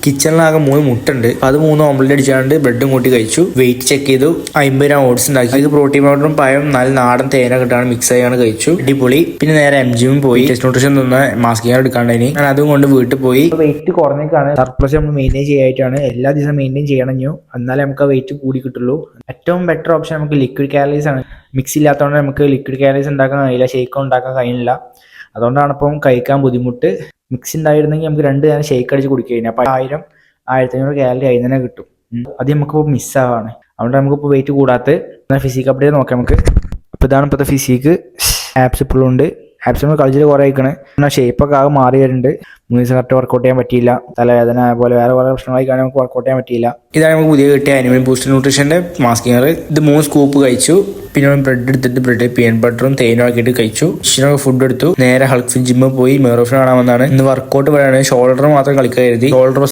കിച്ചണിലാകെ 3 മുട്ടുണ്ട്. അത് 3 ഓംലെറ്റ് അടിച്ചാണ്ട് ബ്രെഡും കൂട്ടി കഴിച്ചു. വെയിറ്റ് ചെക്ക് ചെയ്തു. 50 ഗ്രാം ഓട്സ് ഉണ്ടാക്കി. അത് പ്രോട്ടീൻ പൗഡറും പഴം നല്ല നാടൻ തേന കിട്ടാണ് മിക്സ് ആയാണ് കഴിച്ചു. അടിപൊളി. പിന്നെ നേരെ MGM പോയി ടെസ്റ്റ് ന്യൂട്രീഷൻ നിന്ന് മാസ്കിങ് എടുക്കാണ്ടതിന് ഞാൻ അതും കൊണ്ട് വീട്ടിൽ പോയി. വെയിറ്റ് കുറഞ്ഞേക്കാണ്. സർപ്ലസ് നമ്മൾ മെയിൻറ്റെയിൻ ചെയ്യാനായിട്ടാണ്. എല്ലാ ദിവസവും മെയിൻറ്റെയിൻ ചെയ്യണം. എന്നാലേ നമുക്ക് ആ വെയിറ്റ് കൂടി കിട്ടുള്ളൂ. ഏറ്റവും ബെറ്റർ ഓപ്ഷൻ നമുക്ക് ലിക്വിഡ് കാലറീസ് ആണ്. മിക്സ് ഇല്ലാത്തതുകൊണ്ട് നമുക്ക് ലിക്വിഡ് കാലറീസ് ഉണ്ടാക്കാൻ കഴിയില്ല, ഷേക്ക് ഉണ്ടാക്കാൻ കഴിയില്ല. അതുകൊണ്ടാണ് ഇപ്പം കഴിക്കാൻ ബുദ്ധിമുട്ട്. മിക്സ് ഉണ്ടായിരുന്നെങ്കിൽ നമുക്ക് 2 നേരം ഷേക്ക് അടിച്ച് കുടിക്കുക. അപ്പോൾ 1000-1500 കാലറി അതിൽ തന്നെ കിട്ടും. അത് നമുക്കിപ്പോൾ മിസ്സാവാണ്. അതുകൊണ്ട് നമുക്കിപ്പോൾ വെയിറ്റ് കൂടാത്ത ഫിസിക് അപ്ഡേറ്റ് നോക്കാം നമുക്ക്. അപ്പോൾ ഇതാണ് ഇപ്പോഴത്തെ ഫിസിക്ക്. ആപ്സ് ഇപ്പോഴും ഉണ്ട്. ആപ്സ് നമ്മൾ കളിച്ചിട്ട് കുറേ ആയിക്കണേ. എന്നാൽ ഷേപ്പൊക്കെ ആകെ മാറി വരുന്നുണ്ട്. 3 ദിവസം കറക്റ്റ് വർക്കൗട്ട് ചെയ്യാൻ പറ്റിയില്ല. തലവേദന പോലെ വേറെ കുറേ പ്രശ്നങ്ങളായി കാണാൻ നമുക്ക് വർക്കൗട്ട് ചെയ്യാൻ പറ്റിയില്ല. ഇതാണ് നമുക്ക് പുതിയ കിട്ടിയ ആനിമൽ ബൂസ്റ്റർ ന്യൂട്രീഷൻ്റെ മാസ്കിങ്ങർ. ഇത് 3 സ്കൂപ്പ് കഴിച്ചു. പിന്നെ ബ്രെഡ് എടുത്തിട്ട് ബ്രെഡ് പീനട്ട് ബട്ടറും തേനും ആക്കിയിട്ട് കഴിച്ചു. ഇഷ്ടം ഫുഡ് എടുത്തു. നേരെ ഹൾക്ക് ജിമ്മിൽ പോയി മേറോഫിന് കാണാൻ വന്നാണ്. ഇന്ന് വർക്കൗട്ട് പറയാണ്. ഷോൾഡർ മാത്രം കളിക്കാൻ കരുതി. ഷോൾഡർ